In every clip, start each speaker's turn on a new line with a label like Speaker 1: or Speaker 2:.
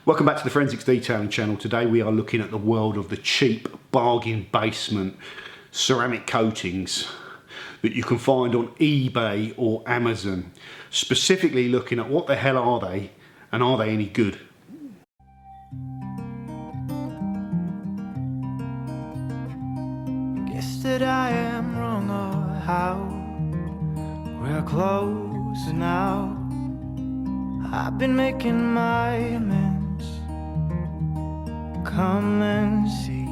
Speaker 1: Welcome back to the Forensics Detailing channel. Today we are looking at the world of the cheap bargain basement ceramic coatings that you can find on eBay or Amazon. Specifically looking at what the hell are they and are they any good?
Speaker 2: Guess that I am wrong or how we're close now. I've been making my amends. Come and see.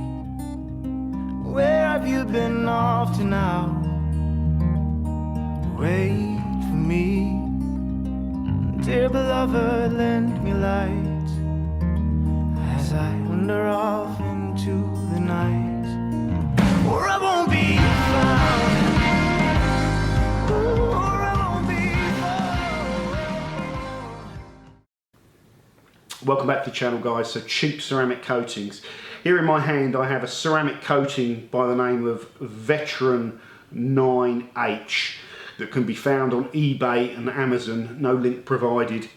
Speaker 2: Where have you been off to now? Wait for me. Dear beloved, lend me light as I wander off into the night, or I won't be found. Or I won't be found.
Speaker 1: Welcome back to the channel, guys. So cheap ceramic coatings. Here in my hand I have a ceramic coating by the name of Veteran 9H that can be found on eBay and Amazon, no link provided.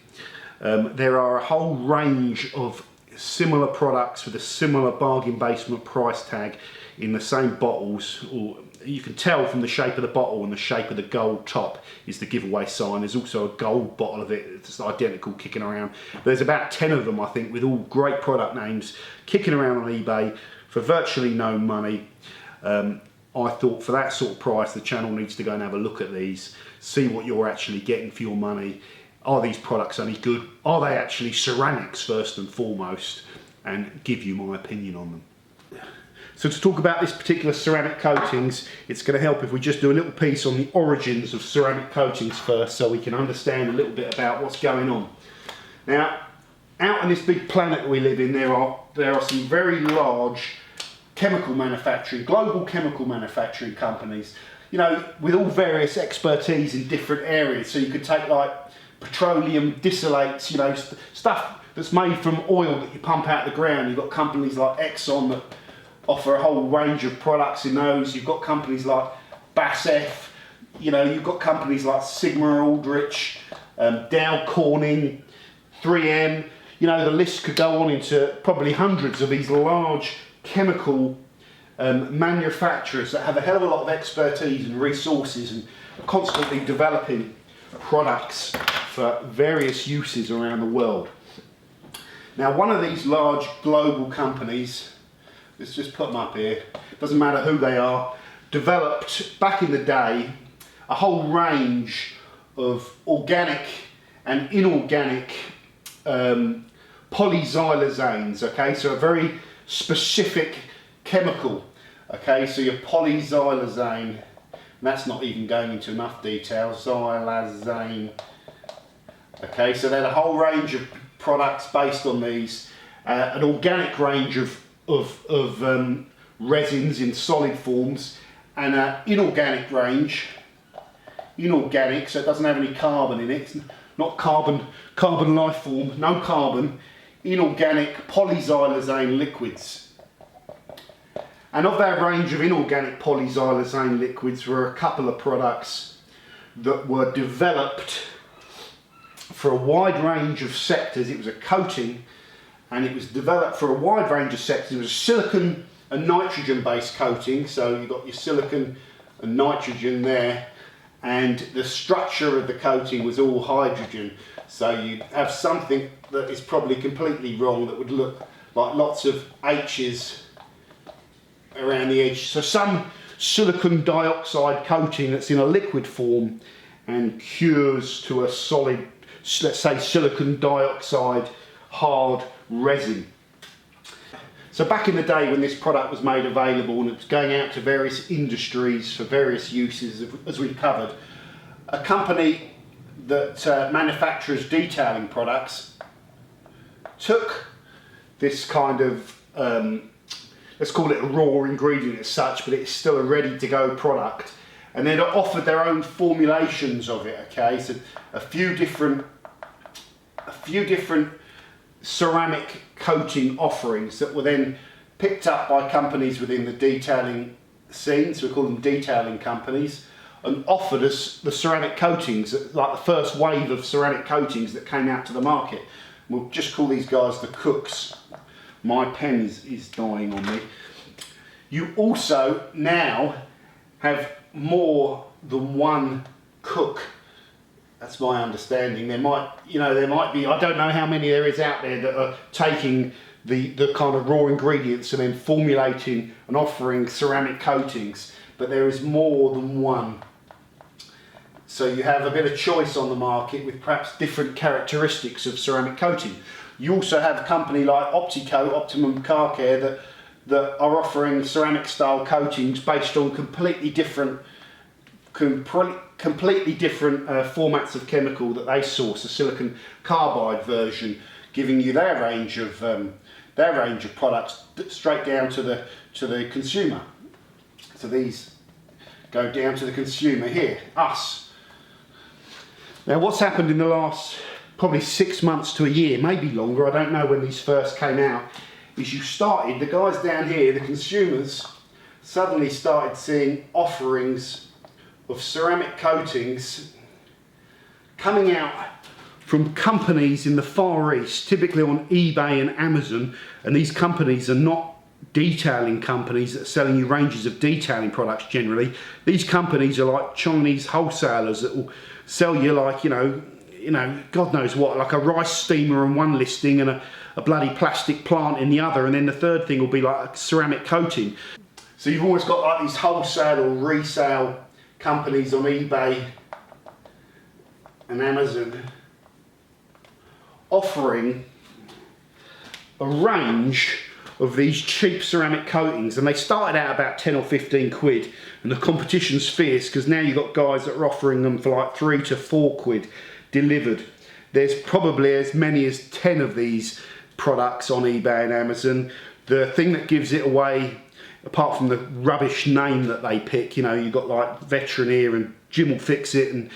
Speaker 1: There are a whole range of similar products with a similar bargain basement price tag in the same bottles, or you can tell from the shape of the bottle and the shape of the gold top is the giveaway sign. There's also a gold bottle of it that's identical kicking around. There's about 10 of them, I think, with all great product names kicking around on eBay for virtually no money. I thought for that sort of price the channel needs to go and have a look at these, see what you're actually getting for your money. Are these products any good? Are they actually ceramics first and foremost? And give you my opinion on them. So to talk about this particular ceramic coatings, it's going to help if we just do a little piece on the origins of ceramic coatings first, so we can understand a little bit about what's going on. Now, out on this big planet that we live in, there are some very large chemical manufacturing, global chemical manufacturing companies, you know, with all various expertise in different areas. So you could take like petroleum distillates, you know, stuff that's made from oil that you pump out of the ground. You've got companies like Exxon that offer a whole range of products in those. You've got companies like BASF, you know, you've got companies like Sigma Aldrich, Dow Corning, 3M, you know, the list could go on into probably hundreds of these large chemical manufacturers that have a hell of a lot of expertise and resources and constantly developing products for various uses around the world. Now, one of these large global companies, let's just put them up here, doesn't matter who they are, developed back in the day a whole range of organic and inorganic polysiloxanes, okay, so a very specific chemical, okay, so your polysiloxane, that's not even going into enough detail, xylazane, okay, so they had a whole range of products based on these, an organic range of resins in solid forms, and an inorganic range, inorganic, so it doesn't have any carbon in it, it's not carbon life form, no carbon, inorganic polysiloxane liquids. And of that range of inorganic polysiloxane liquids were a couple of products that were developed for a wide range of sectors. It was a coating and it was developed for a wide range of sectors. It was a silicon and nitrogen based coating, so you've got your silicon and nitrogen there, and the structure of the coating was all hydrogen, so you have something that is probably completely wrong that would look like lots of H's around the edge. So some silicon dioxide coating that's in a liquid form and cures to a solid, let's say silicon dioxide hard resin. So back in the day when this product was made available and it was going out to various industries for various uses, as we've covered, a company that manufactures detailing products took this kind of, let's call it a raw ingredient as such, but it's still a ready to go product, and then offered their own formulations of it, okay, so a few different ceramic coating offerings that were then picked up by companies within the detailing scene, so we call them detailing companies, and offered us the ceramic coatings, like the first wave of ceramic coatings that came out to the market. We'll just call these guys the cooks. My pen is dying on me. You also now have more than one cook. That's my understanding. There might be, I don't know how many there is out there that are taking the kind of raw ingredients and then formulating and offering ceramic coatings, but there is more than one. So you have a bit of choice on the market with perhaps different characteristics of ceramic coating. You also have a company like Optimum Car Care that are offering ceramic style coatings based on completely different formats of chemical that they source, a silicon carbide version, giving you their range of products straight down to the consumer. So these go down to the consumer here, us. Now what's happened in the last probably 6 months to a year, maybe longer, I don't know when these first came out, is the guys down here, the consumers, suddenly started seeing offerings of ceramic coatings coming out from companies in the Far East, typically on eBay and Amazon, and these companies are not detailing companies that are selling you ranges of detailing products generally. These companies are like Chinese wholesalers that will sell you like, God knows what, like a rice steamer on one listing and a bloody plastic plant in the other, and then the third thing will be like a ceramic coating. So you've always got like these wholesale or resale companies on eBay and Amazon offering a range of these cheap ceramic coatings, and they started out about 10 or 15 quid, and the competition's fierce because now you've got guys that are offering them for like 3 to 4 quid delivered. There's probably as many as 10 of these products on eBay and Amazon. The thing that gives it away, apart from the rubbish name that they pick, you've got like Veteran here and Jim will fix it and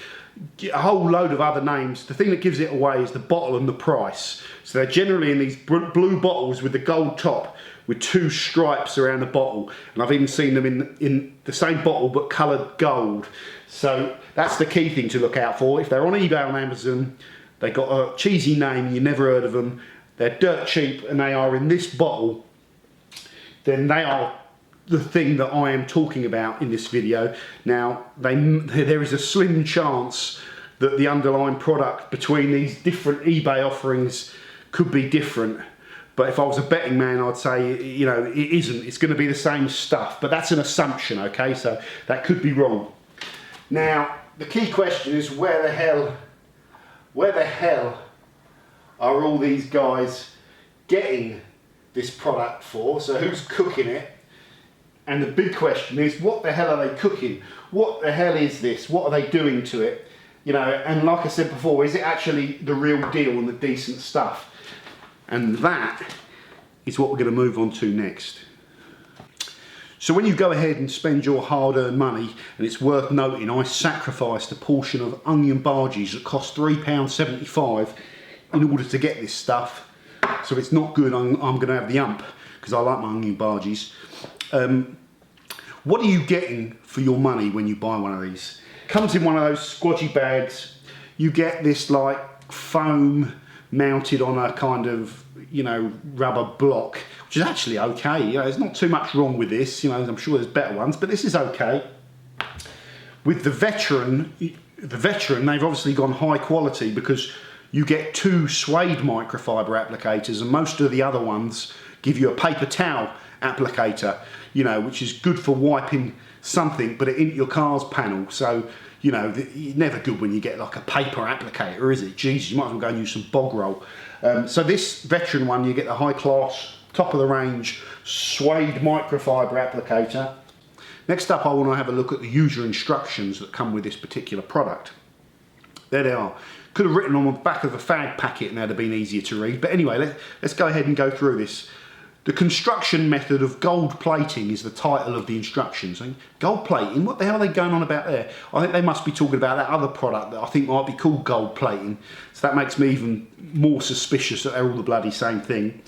Speaker 1: a whole load of other names. The thing that gives it away is the bottle and the price. So they're generally in these blue bottles with the gold top with 2 stripes around the bottle, and I've even seen them in the same bottle but coloured gold. So that's the key thing to look out for. If they're on eBay or Amazon, they've got a cheesy name and you've never heard of them, they're dirt cheap and they are in this bottle, then they are the thing that I am talking about in this video. Now, there is a slim chance that the underlying product between these different eBay offerings could be different. But if I was a betting man, I'd say, it isn't. It's going to be the same stuff. But that's an assumption, okay? So that could be wrong. Now, the key question is where the hell are all these guys getting this product for? So who's cooking it? And the big question is, what the hell are they cooking? What the hell is this? What are they doing to it? And like I said before, is it actually the real deal and the decent stuff? And that is what we're going to move on to next. So when you go ahead and spend your hard-earned money, and it's worth noting, I sacrificed a portion of onion barges that cost £3.75 in order to get this stuff. So if it's not good, I'm going to have the ump, because I like my onion barges. What are you getting for your money when you buy one of these? It comes in one of those squodgy bags. You get this like foam mounted on a kind of, rubber block, which is actually okay. There's not too much wrong with this. I'm sure there's better ones, but this is okay. With the Veteran, they've obviously gone high quality because you get 2 suede microfiber applicators, and most of the other ones give you a paper towel applicator, which is good for wiping something, but it into your car's panel. So, never good when you get like a paper applicator, is it? Jesus, you might as well go and use some bog roll. So this Veteran one, you get the high class, top of the range, suede microfiber applicator. Next up, I want to have a look at the user instructions that come with this particular product. There they are. Could have written on the back of a fag packet and that'd have been easier to read. But anyway, let's go ahead and go through this. The construction method of gold plating is the title of the instructions. Gold plating? What the hell are they going on about there? I think they must be talking about that other product that I think might be called gold plating. So that makes me even more suspicious that they're all the bloody same thing.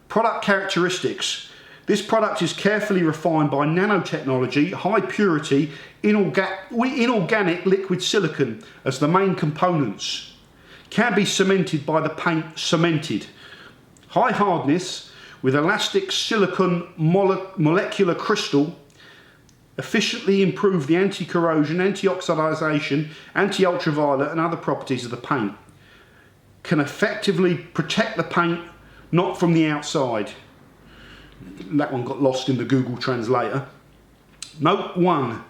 Speaker 1: Product characteristics. This product is carefully refined by nanotechnology, high purity, inorganic liquid silicon as the main components. can be cemented by the paint cemented. High hardness with elastic silicon molecular crystal efficiently improve the anti-corrosion, anti-oxidization, anti-ultraviolet and other properties of the paint. Can effectively protect the paint, not from the outside. That one got lost in the Google Translator. Note 1.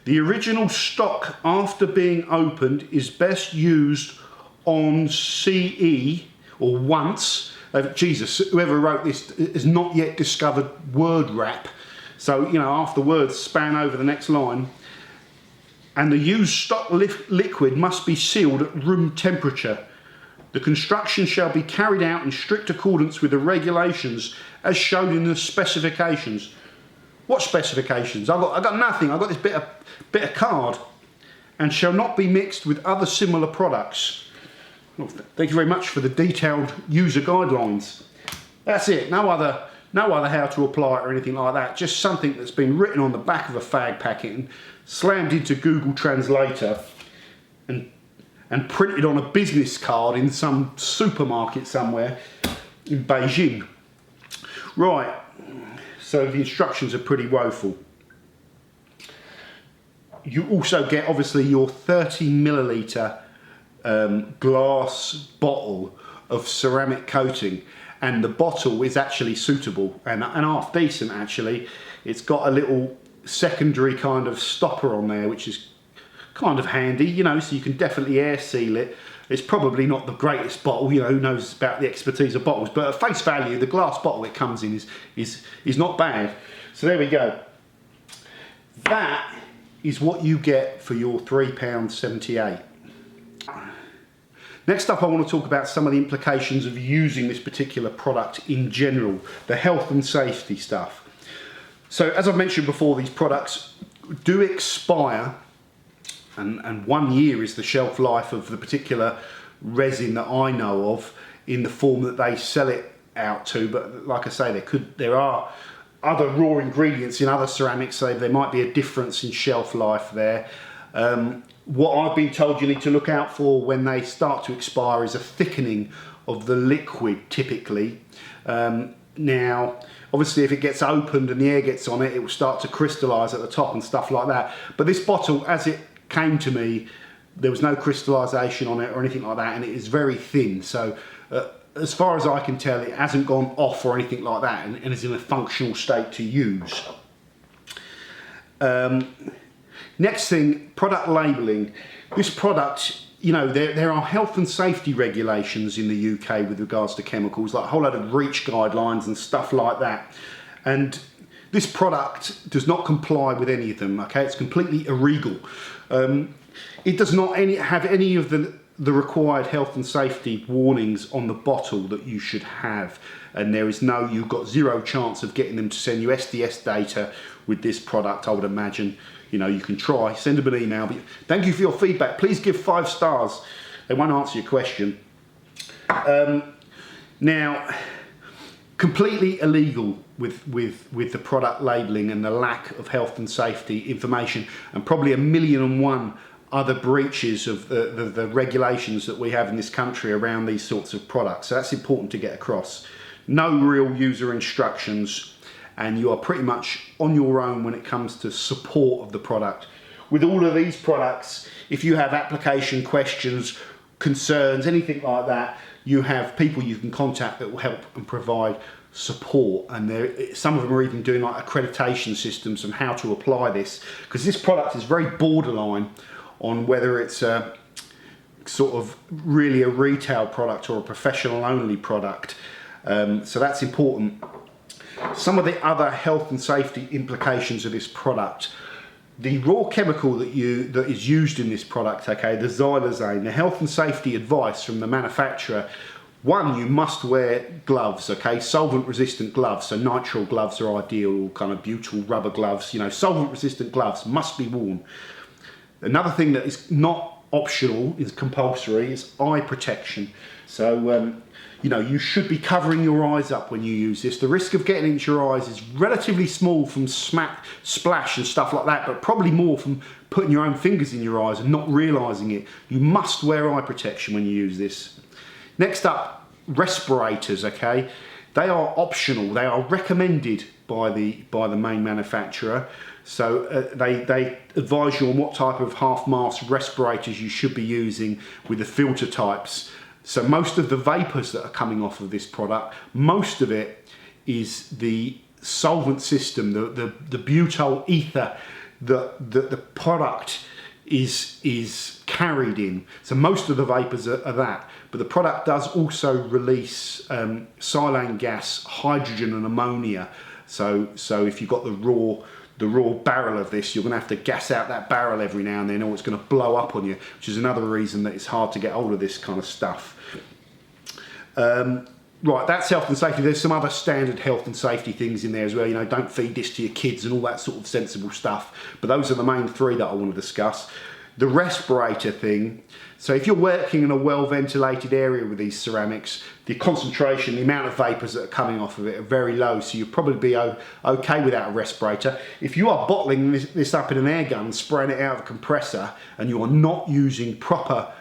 Speaker 1: The original stock after being opened is best used on CE or once. Jesus, whoever wrote this has not yet discovered word wrap. So, you know, after words span over the next line. And the used stock liquid must be sealed at room temperature. The construction shall be carried out in strict accordance with the regulations as shown in the specifications. What specifications? I got nothing. I got this bit of card. And shall not be mixed with other similar products. Well, thank you very much for the detailed user guidelines. That's it. No other how to apply it or anything like that. Just something that's been written on the back of a fag packet and slammed into Google Translator and printed on a business card in some supermarket somewhere in Beijing. Right, so the instructions are pretty woeful. You also get obviously your 30 milliliter glass bottle of ceramic coating, and the bottle is actually suitable and half decent actually. It's got a little secondary kind of stopper on there which is kind of handy, you know, so you can definitely air seal it. It's probably not the greatest bottle, you know, who knows about the expertise of bottles, but at face value the glass bottle it comes in is not bad. So there we go. That is what you get for your £3.78. Next up I want to talk about some of the implications of using this particular product in general, the health and safety stuff. So as I've mentioned before, these products do expire, and 1 year is the shelf life of the particular resin that I know of in the form that they sell it out to, but like I say, there are other raw ingredients in other ceramics, so there might be a difference in shelf life there. What I've been told you need to look out for when they start to expire is a thickening of the liquid typically. Now obviously if it gets opened and the air gets on it, it will start to crystallise at the top and stuff like that, but this bottle, as it came to me, there was no crystallisation on it or anything like that, and it is very thin, so as far as I can tell it hasn't gone off or anything like that, and is in a functional state to use. Next thing, product labelling. This product, you know, there are health and safety regulations in the UK with regards to chemicals, like a whole load of REACH guidelines and stuff like that. And this product does not comply with any of them, okay? It's completely illegal. It does not have any of the required health and safety warnings on the bottle that you should have. And you've got zero chance of getting them to send you SDS data with this product, I would imagine. You know, you can try, send them an email. But thank you for your feedback. Please give 5 stars. They won't answer your question. Now, completely illegal with the product labelling and the lack of health and safety information, and probably 1,000,001 other breaches of the regulations that we have in this country around these sorts of products. So that's important to get across. No real user instructions, and you are pretty much on your own when it comes to support of the product. With all of these products, if you have application questions, concerns, anything like that, you have people you can contact that will help and provide support, and some of them are even doing like accreditation systems on how to apply this, because this product is very borderline on whether it's a sort of really a retail product or a professional only product. So that's important. Some of the other health and safety implications of this product: the raw chemical that is used in this product, okay, the xylazane, the health and safety advice from the manufacturer: 1, you must wear gloves, okay, solvent resistant gloves, so nitrile gloves are ideal, or kind of butyl rubber gloves, you know, solvent resistant gloves must be worn. Another thing that is not optional, is compulsory, is eye protection. So you know, you should be covering your eyes up when you use this. The risk of getting into your eyes is relatively small from splash and stuff like that, but probably more from putting your own fingers in your eyes and not realising it. You must wear eye protection when you use this. Next up, respirators, okay? They are optional. They are recommended by the main manufacturer. So they advise you on what type of half-mast respirators you should be using with the filter types. So most of the vapours that are coming off of this product, most of it is the solvent system, the butyl ether that the product is carried in. So most of the vapours are that. But the product does also release silane gas, hydrogen and ammonia. So if you've got the raw barrel of this, you're going to have to gas out that barrel every now and then, or it's going to blow up on you, which is another reason that it's hard to get hold of this kind of stuff. Right, that's health and safety. There's some other standard health and safety things in there as well. You know, don't feed this to your kids and all that sort of sensible stuff. But those are the main three that I want to discuss. The respirator thing. So if you're working in a well-ventilated area with these ceramics, the concentration, the amount of vapours that are coming off of it are very low, so you'll probably be okay without a respirator. If you are bottling this up in an air gun and spraying it out of a compressor, and you are not using proper,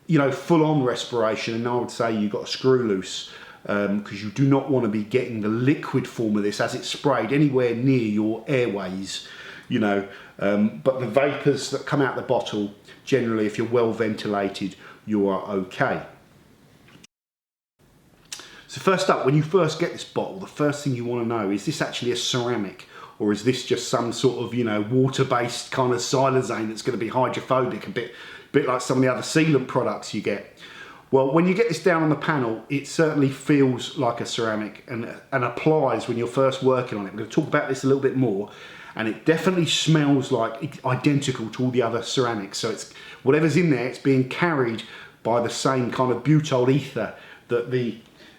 Speaker 1: you know, full-on respiration, and I would say you've got a screw loose, because you do not want to be getting the liquid form of this as it's sprayed anywhere near your airways, you know. But the vapours that come out the bottle, generally, if you're well ventilated, you are okay. So first up, when you first get this bottle, the first thing you want to know, is this actually a ceramic, or is this just some sort of, you know, water-based kind of silazane that's going to be hydrophobic, a bit like some of the other sealant products you get? Well, when you get this down on the panel, it certainly feels like a ceramic and applies when you're first working on it. We're going to talk about this a little bit more, and it definitely smells like identical to all the other ceramics. So it's whatever's in there, it's being carried by the same kind of butyl ether that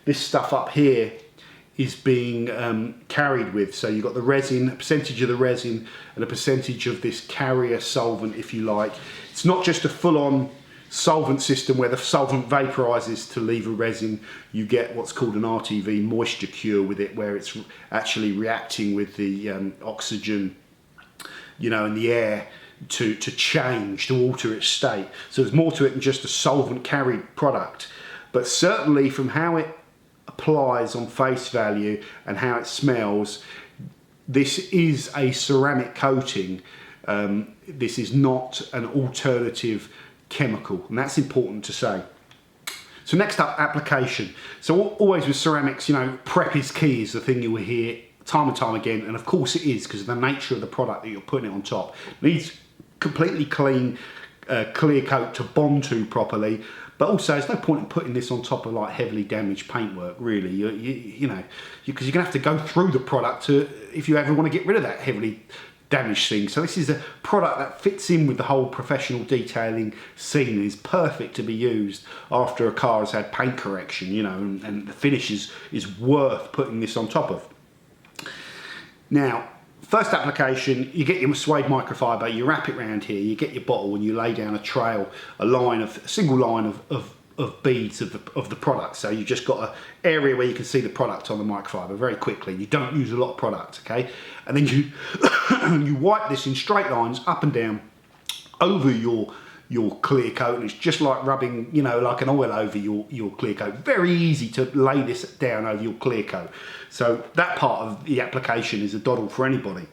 Speaker 1: this stuff up here is being carried with. So you've got the resin, a percentage of the resin, and a percentage of this carrier solvent, if you like. It's not just a full-on solvent system where the solvent vaporizes to leave a resin. You get what's called an RTV moisture cure with it, where it's actually reacting with the oxygen, you know, in the air to alter its state. So there's more to it than just a solvent carried product. But certainly from how it applies on face value and how it smells, this is a ceramic coating. This is not an alternative chemical, and that's important to say. So next up, application. So always with ceramics, you know, prep is key is the thing you will hear time and time again, and of course it is, because of the nature of the product that you're putting it on top. It needs completely clean, clear coat to bond to properly, but also there's no point in putting this on top of like heavily damaged paintwork, really. You know, because you're gonna have to go through the product to, if you ever want to get rid of that heavily damaged thing. So this is a product that fits in with the whole professional detailing scene and is perfect to be used after a car has had paint correction, you know, and the finish is worth putting this on top of. Now, first application, you get your suede microfiber, you wrap it around here, you get your bottle and you lay down a trail, a single line of beads of the product. So you've just got an area where you can see the product on the microfiber very quickly. You don't use a lot of product, okay? And then you you wipe this in straight lines up and down over your clear coat, and it's just like rubbing, you know, like an oil over your clear coat. Very easy to lay this down over your clear coat. So that part of the application is a doddle for anybody.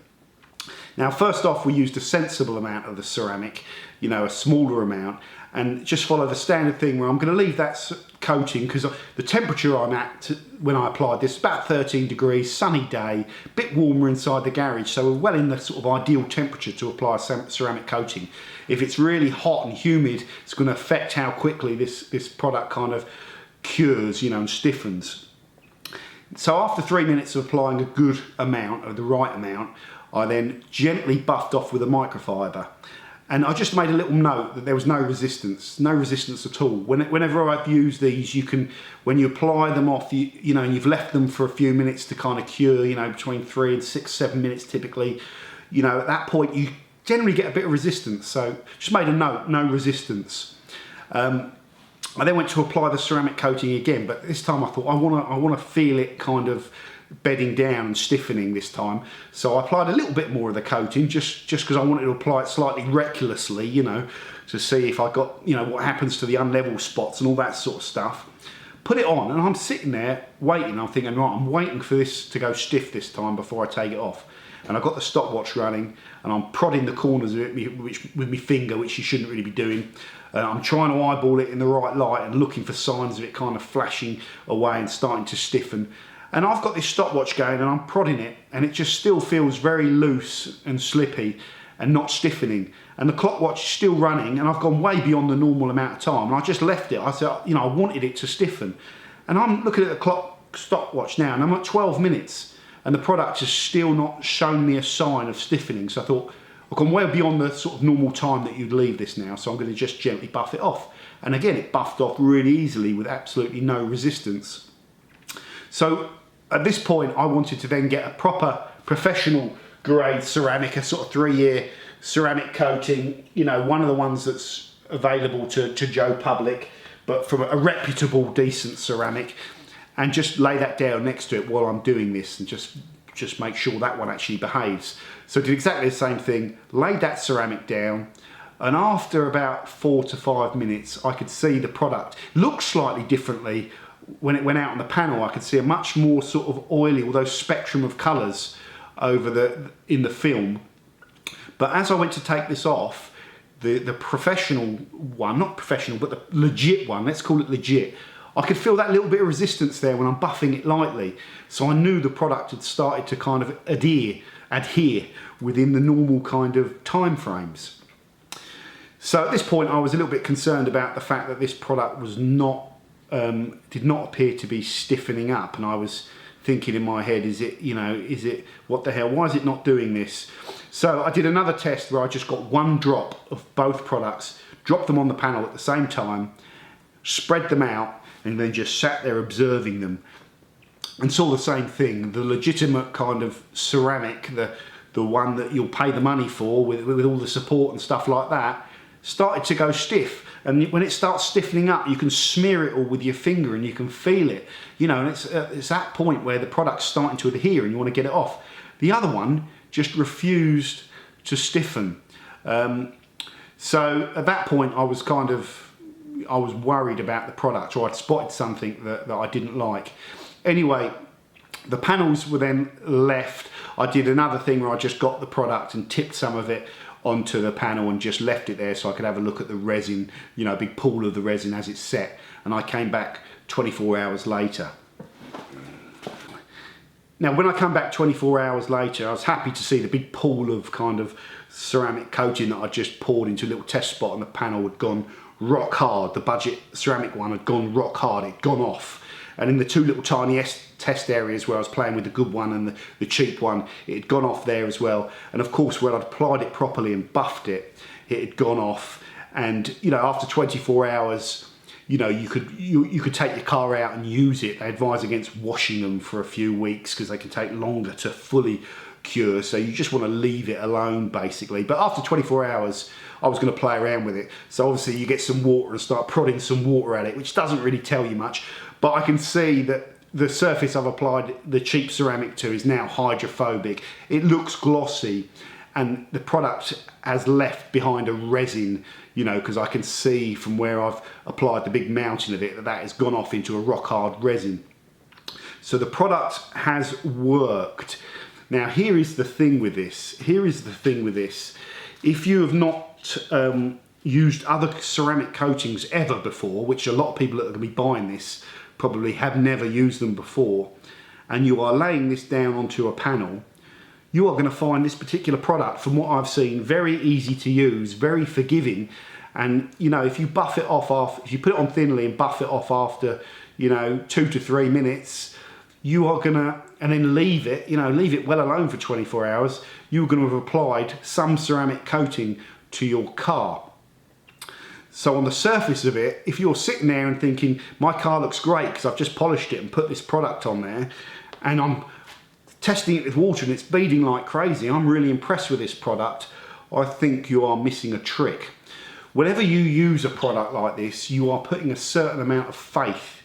Speaker 1: Now, first off, we used a sensible amount of the ceramic, you know, a smaller amount, and just follow the standard thing where I'm going to leave that coating, because the temperature I'm at when I applied this, about 13 degrees, sunny day, a bit warmer inside the garage, so we're well in the sort of ideal temperature to apply a ceramic coating. If it's really hot and humid, it's going to affect how quickly this product kind of cures, you know, and stiffens. So after 3 minutes of applying a good amount, or the right amount, I then gently buffed off with a microfiber. And I just made a little note that there was no resistance at all. Whenever I've used these, you can, when you apply them off, you know, and you've left them for a few minutes to kind of cure, you know, between 3 and 6, 7 minutes typically, you know, at that point you generally get a bit of resistance. So just made a note, no resistance. I then went to apply the ceramic coating again, but this time I thought I want to feel it kind of bedding down and stiffening this time. So I applied a little bit more of the coating just because I wanted to apply it slightly recklessly, you know, to see if I got, you know, what happens to the unlevel spots and all that sort of stuff. Put it on, and I'm sitting there waiting. I'm thinking, right, I'm waiting for this to go stiff this time before I take it off. And I've got the stopwatch running, and I'm prodding the corners of it with my finger, which you shouldn't really be doing. I'm trying to eyeball it in the right light and looking for signs of it kind of flashing away and starting to stiffen. And I've got this stopwatch going, and I'm prodding it, and it just still feels very loose and slippy and not stiffening. And the clock watch is still running, and I've gone way beyond the normal amount of time, and I just left it. I said, you know, I wanted it to stiffen. And I'm looking at the clock stopwatch now, and I'm at 12 minutes, and the product has still not shown me a sign of stiffening. So I thought, I've gone way beyond the sort of normal time that you'd leave this now, so I'm going to just gently buff it off. And again, it buffed off really easily with absolutely no resistance. So at this point, I wanted to then get a proper professional grade ceramic, a sort of 3-year ceramic coating, you know, one of the ones that's available to Joe Public, but from a reputable, decent ceramic, and just lay that down next to it while I'm doing this, and just make sure that one actually behaves. So I did exactly the same thing, laid that ceramic down, and after about 4 to 5 minutes, I could see the product looked slightly differently. When it went out on the panel, I could see a much more sort of oily, although spectrum of colours in the film. But as I went to take this off, the professional one, not professional, but the legit one, let's call it legit, I could feel that little bit of resistance there when I'm buffing it lightly. So I knew the product had started to kind of adhere within the normal kind of time frames. So at this point, I was a little bit concerned about the fact that this product was not, did not appear to be stiffening up, and I was thinking in my head, is it, what the hell, why is it not doing this? So I did another test where I just got one drop of both products, dropped them on the panel at the same time, spread them out, and then just sat there observing them, and saw the same thing. The legitimate kind of ceramic, the one that you'll pay the money for with all the support and stuff like that, started to go stiff. And when it starts stiffening up, you can smear it all with your finger and you can feel it, you know, and it's that point where the product's starting to adhere and you want to get it off. The other one just refused to stiffen. So at that point, I was worried about the product, or I'd spotted something that I didn't like. Anyway, the panels were then left. I did another thing where I just got the product and tipped some of it onto the panel and just left it there so I could have a look at the resin, you know, a big pool of the resin as it's set. And I came back 24 hours later. Now, when I come back 24 hours later, I was happy to see the big pool of kind of ceramic coating that I just poured into a little test spot, and the panel had gone rock hard. The budget ceramic one had gone rock hard, it'd gone off. And in the two little tiny test areas where I was playing with the good one and the cheap one, it had gone off there as well. And of course, when I'd applied it properly and buffed it, it had gone off. And you know, after 24 hours, you know, you could take your car out and use it. They advise against washing them for a few weeks because they can take longer to fully cure. So you just want to leave it alone, basically. But after 24 hours, I was going to play around with it. So obviously you get some water and start prodding some water at it, which doesn't really tell you much. But I can see that the surface I've applied the cheap ceramic to is now hydrophobic. It looks glossy, and the product has left behind a resin, you know, because I can see from where I've applied the big mountain of it that has gone off into a rock hard resin. So the product has worked. Now here is the thing with this. If you have not used other ceramic coatings ever before, which a lot of people that are going to be buying this probably have never used them before, and you are laying this down onto a panel, you are going to find this particular product, from what I've seen, very easy to use, very forgiving. And you know, if you buff it off if you put it on thinly and buff it off after, you know, 2 to 3 minutes, you are gonna, and then leave it, you know, leave it well alone for 24 hours, you're going to have applied some ceramic coating to your car. So on the surface of it, if you're sitting there and thinking, my car looks great because I've just polished it and put this product on there, and I'm testing it with water and it's beading like crazy, I'm really impressed with this product, I think you are missing a trick. Whenever you use a product like this, you are putting a certain amount of faith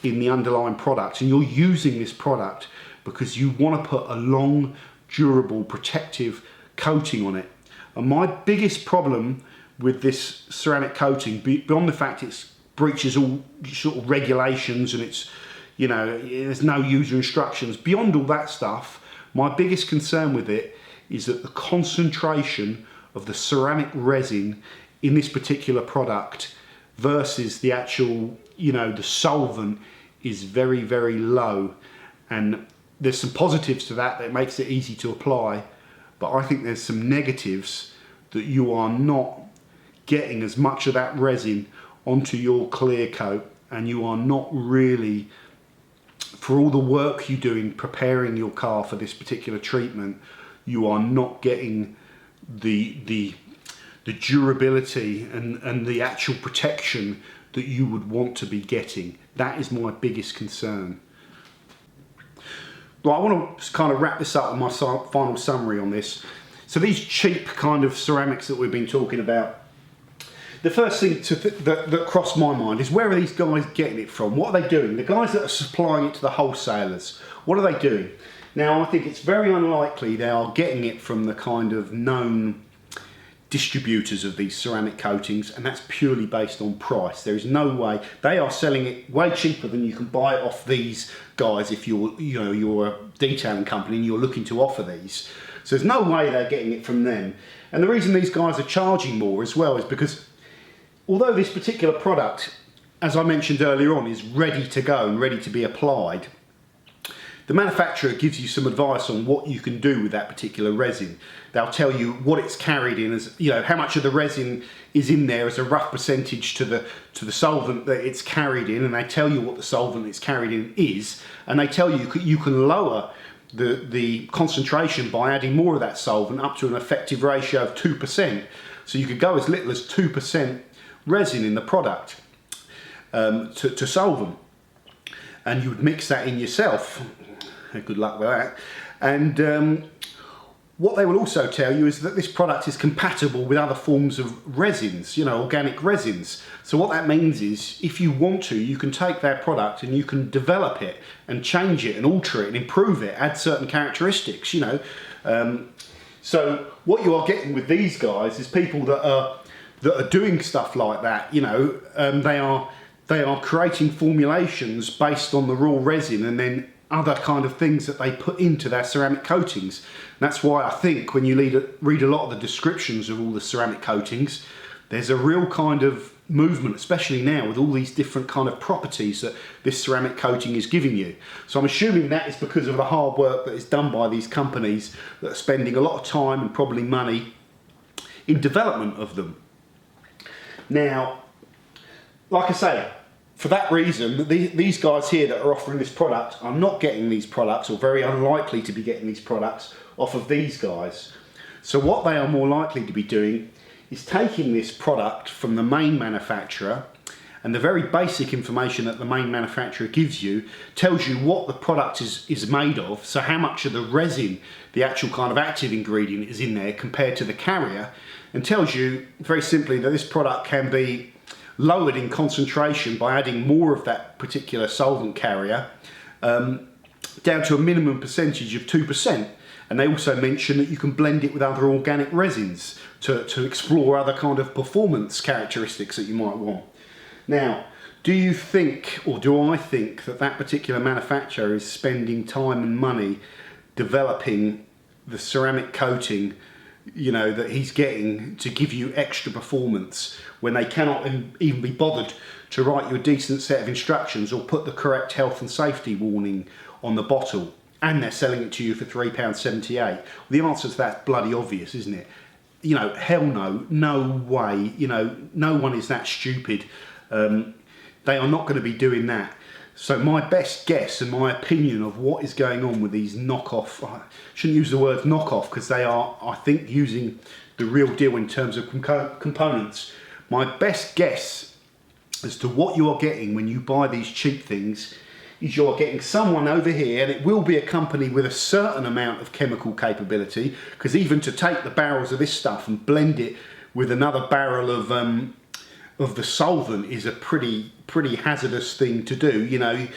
Speaker 1: in the underlying product, and you're using this product because you want to put a long, durable, protective coating on it. And my biggest problem with this ceramic coating, beyond the fact it breaches all sort of regulations and it's, you know, there's no user instructions, beyond all that stuff, my biggest concern with it is that the concentration of the ceramic resin in this particular product versus the actual, you know, the solvent is very, very low. And there's some positives to that that makes it easy to apply, but I think there's some negatives that you are not getting as much of that resin onto your clear coat, and you are not really, for all the work you do in preparing your car for this particular treatment, you are not getting the durability and the actual protection that you would want to be getting. That is my biggest concern. Well, I want to kind of wrap this up with my final summary on this. So these cheap kind of ceramics that we've been talking about, the first thing that crossed my mind is, where are these guys getting it from? What are they doing? The guys that are supplying it to the wholesalers, what are they doing? Now, I think it's very unlikely they are getting it from the kind of known distributors of these ceramic coatings, and that's purely based on price. There is no way. They are selling it way cheaper than you can buy it off these guys if you're a detailing company and you're looking to offer these. So there's no way they're getting it from them. And the reason these guys are charging more as well is because although this particular product, as I mentioned earlier on, is ready to go and ready to be applied, the manufacturer gives you some advice on what you can do with that particular resin. They'll tell you what it's carried in, as you know, how much of the resin is in there as a rough percentage to the solvent that it's carried in, and they tell you what the solvent it's carried in is, and they tell you you can lower the concentration by adding more of that solvent up to an effective ratio of 2%. So you could go as little as 2% resin in the product to solvent, and you would mix that in yourself. Good luck with that. And what they will also tell you is that this product is compatible with other forms of resins, you know, organic resins. So what that means is, if you want to, you can take their product and you can develop it and change it and alter it and improve it, add certain characteristics, you know. So what you are getting with these guys is people that are doing stuff like that, you know. They are creating formulations based on the raw resin and then other kind of things that they put into their ceramic coatings. And that's why I think when you read a lot of the descriptions of all the ceramic coatings, there's a real kind of movement, especially now with all these different kind of properties that this ceramic coating is giving you. So I'm assuming that is because of the hard work that is done by these companies that are spending a lot of time and probably money in development of them. Now, like I say, for that reason, these guys here that are offering this product are not getting these products, or very unlikely to be getting these products, off of these guys. So what they are more likely to be doing is taking this product from the main manufacturer, and the very basic information that the main manufacturer gives you tells you what the product is made of, so how much of the resin, the actual kind of active ingredient, is in there compared to the carrier, and tells you very simply that this product can be lowered in concentration by adding more of that particular solvent carrier, down to a minimum percentage of 2%. And they also mention that you can blend it with other organic resins to explore other kind of performance characteristics that you might want. Now, do you think, or do I think, that that particular manufacturer is spending time and money developing the ceramic coating, you know, that he's getting to give you extra performance, when they cannot even be bothered to write you a decent set of instructions or put the correct health and safety warning on the bottle, and they're selling it to you for £3.78? Well, the answer to that's bloody obvious, isn't it? You know, hell no, no way, you know, no one is that stupid. They are not going to be doing that. So my best guess and my opinion of what is going on with these knockoff, I shouldn't use the word knockoff because they are, I think, using the real deal in terms of components. My best guess as to what you are getting when you buy these cheap things is you're getting someone over here, and it will be a company with a certain amount of chemical capability, because even to take the barrels of this stuff and blend it with another barrel of the solvent is a pretty hazardous thing to do. You know,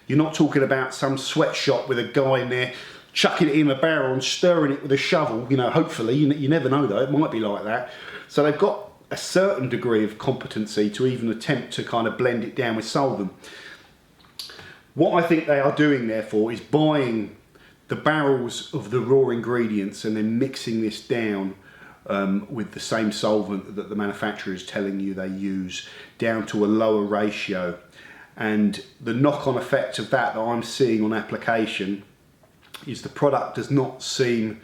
Speaker 1: You're not talking about some sweatshop with a guy in there chucking it in a barrel and stirring it with a shovel. You know, hopefully, you never know though, it might be like that. So they've got a certain degree of competency to even attempt to kind of blend it down with solvent. What I think they are doing therefore is buying the barrels of the raw ingredients and then mixing this down with the same solvent that the manufacturer is telling you they use, down to a lower ratio. And the knock-on effect of that I'm seeing on application is the product does not seem,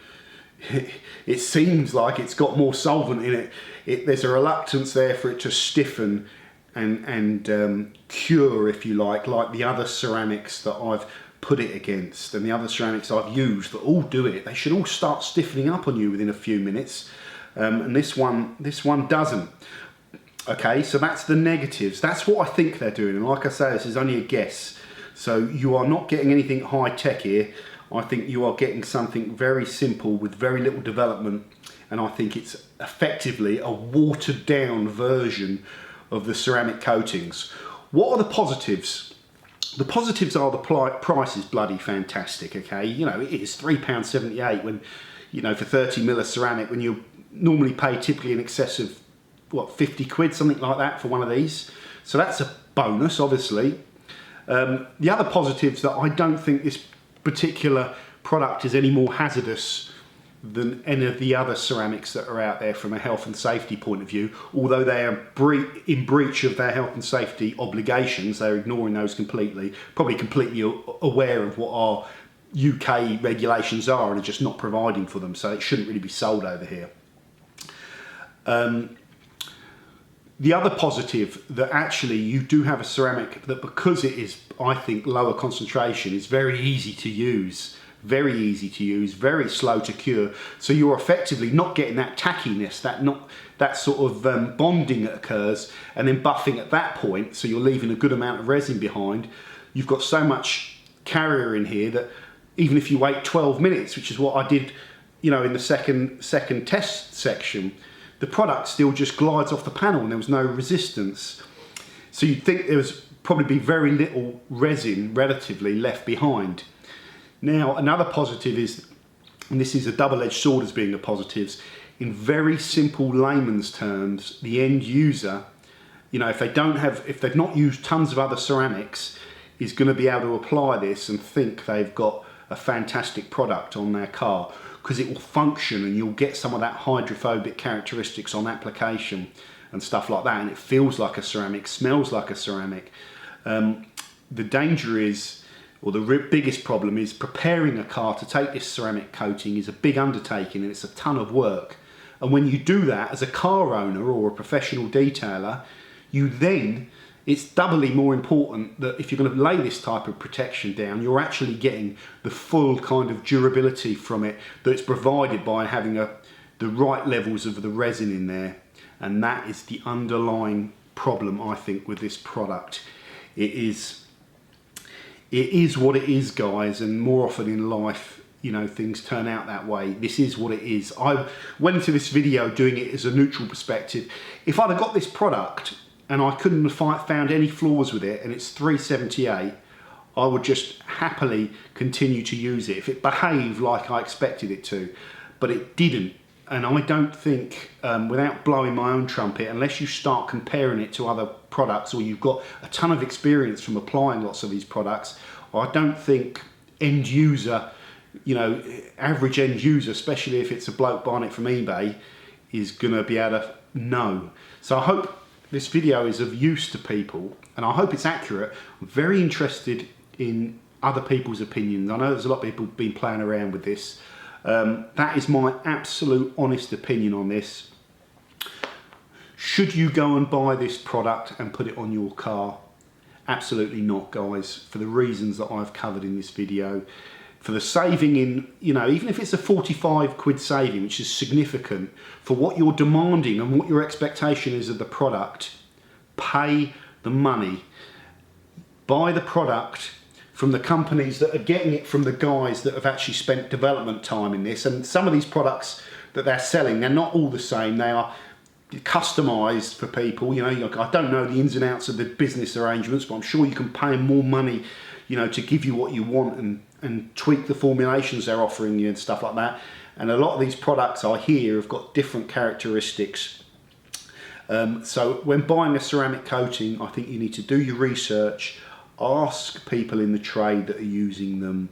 Speaker 1: it seems like it's got more solvent in it. There's a reluctance there for it to stiffen and cure, if you like the other ceramics that I've put it against, and the other ceramics I've used that all do it. They should all start stiffening up on you within a few minutes, and this one doesn't. Okay, so that's the negatives. That's what I think they're doing, and like I say, this is only a guess. So you are not getting anything high tech here. I think you are getting something very simple with very little development, and I think it's effectively a watered down version of the ceramic coatings. What are the positives? The positives are the price is bloody fantastic, okay? You know, it is £3.78 when, you know, for 30 mil of ceramic, when you normally pay typically in excess of, what, 50 quid, something like that for one of these. So that's a bonus, obviously. The other positives that I don't think this particular product is any more hazardous than any of the other ceramics that are out there from a health and safety point of view. Although they are in breach of their health and safety obligations, they're ignoring those completely, probably completely aware of what our UK regulations are and are just not providing for them, so it shouldn't really be sold over here. The other positive, that actually you do have a ceramic that, because it is, I think, lower concentration, is very easy to use. Very easy to use, very slow to cure. So you're effectively not getting that tackiness, that sort of bonding that occurs, and then buffing at that point. So you're leaving a good amount of resin behind. You've got so much carrier in here that even if you wait 12 minutes, which is what I did, you know, in the second test section, the product still just glides off the panel and there was no resistance. So you'd think there was probably be very little resin relatively left behind. Now, another positive is, and this is a double-edged sword as being the positives, in very simple layman's terms, the end user, you know, if they've not used tons of other ceramics, is going to be able to apply this and think they've got a fantastic product on their car, because it will function and you'll get some of that hydrophobic characteristics on application and stuff like that, and it feels like a ceramic, smells like a ceramic. The danger is, or the biggest problem is, preparing a car to take this ceramic coating is a big undertaking and it's a ton of work. And when you do that as a car owner or a professional detailer, it's doubly more important that if you're going to lay this type of protection down, you're actually getting the full kind of durability from it that's provided by having the right levels of the resin in there. And that is the underlying problem, I think, with this product. It is what it is, guys, and more often in life, you know, things turn out that way. This is what it is. I went into this video doing it as a neutral perspective. If I'd have got this product and I couldn't have found any flaws with it and it's $3.78, I would just happily continue to use it if it behaved like I expected it to, but it didn't. And I don't think, without blowing my own trumpet, unless you start comparing it to other products or you've got a ton of experience from applying lots of these products, I don't think end user, you know, average end user, especially if it's a bloke buying it from eBay, is going to be able to know. So I hope this video is of use to people and I hope it's accurate. I'm very interested in other people's opinions. I know there's a lot of people been playing around with this. That is my absolute honest opinion on this. Should you go and buy this product and put it on your car? Absolutely not, guys, for the reasons that I've covered in this video. For the saving in, you know, even if it's a 45 quid saving, which is significant for what you're demanding and what your expectation is of the product, pay the money. Buy the product from the companies that are getting it from the guys that have actually spent development time in this. And some of these products that they're selling, they're not all the same. They are customized for people. You know, I don't know the ins and outs of the business arrangements, but I'm sure you can pay them more money, you know, to give you what you want and tweak the formulations they're offering you and stuff like that. And a lot of these products I hear have got different characteristics. So when buying a ceramic coating, I think you need to do your research, ask people in the trade that are using them,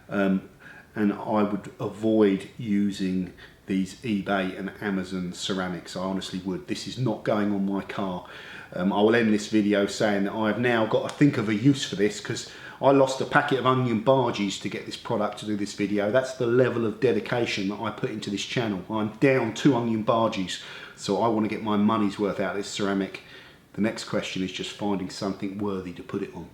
Speaker 1: and I would avoid using these eBay and Amazon ceramics. I honestly would. This is not going on my car. I will end this video saying that I've now got to think of a use for this, because I lost a packet of onion barges to get this product to do this video. That's the level of dedication that I put into this channel. I'm down 2 onion barges, so I want to get my money's worth out of this ceramic. The next question is just finding something worthy to put it on.